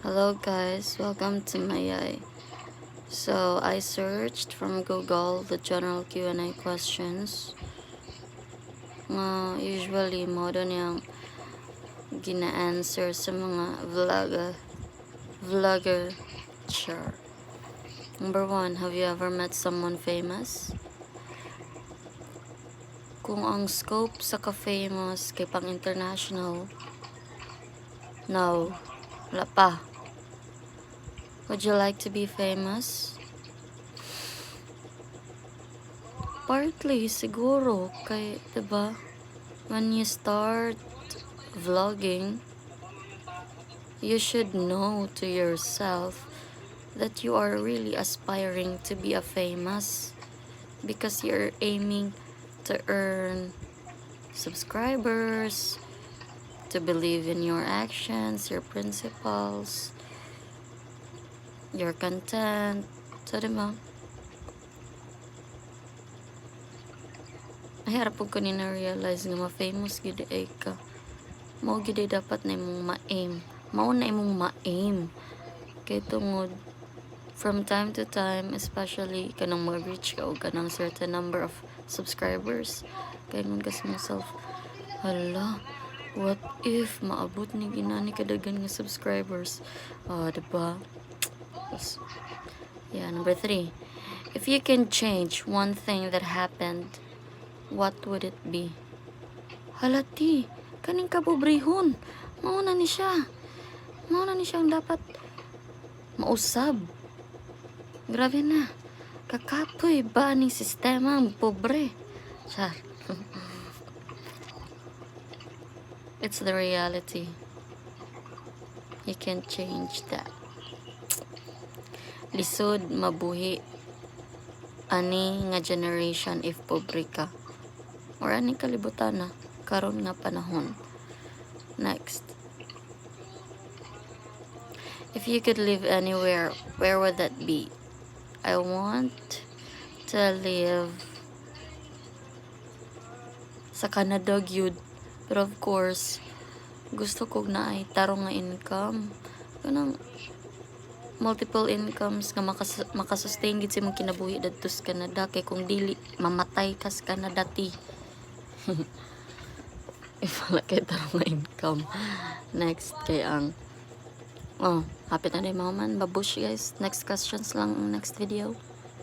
Hello guys, welcome to my So I searched from Google the general Q&A questions. Usually mo doon yung gina-answer sa mga vlogger. Sure. Number 1, have you ever met someone famous? Kung ang scope sa ka-famous kay pang international, no, wala pa. Would you like to be famous? Partly, siguro. Kay, diba, when you start vlogging, you should know to yourself that you are really aspiring to be a famous because you're aiming to earn subscribers, to believe in your actions, your principles, your content. So, diba? Ay, harap po ko realize nga ma-famous gid ay ka. Mao gid dapat na imong ma-aim. Mao na imong ma-aim. Kay tungod from time to time, especially kanang mag-reach ka o kanang certain number of subscribers, kay ngun kasi myself, hala, what if maabot ni ginani kadagan nga subscribers? Diba? Yeah, number 3. If you can change one thing that happened, what would it be? Halati, kaning kapobrehon. Mauna ni siya. Mauna ni siyang dapat mausab. Grabe na. Kakapoy ba ning sistema ang pobre? Char. It's the reality. You can't change that. Lisod, mabuhi. Ani nga generation if pobre ka. Or ani kalibutan na. Karon nga panahon. Next. If you could live anywhere, where would that be? I want to live sa Canada gyud. Pero of course, gusto ko na ay tarong nga income. Kanang multiple incomes nga makasustain gid sa imong kinabuhi dadto sa Canada, kay kung dili mamatay ka sa Canada ti. If wala kay tarong nga income. Next kay ang hapit na day man. Babush guys. Next questions lang ang next video.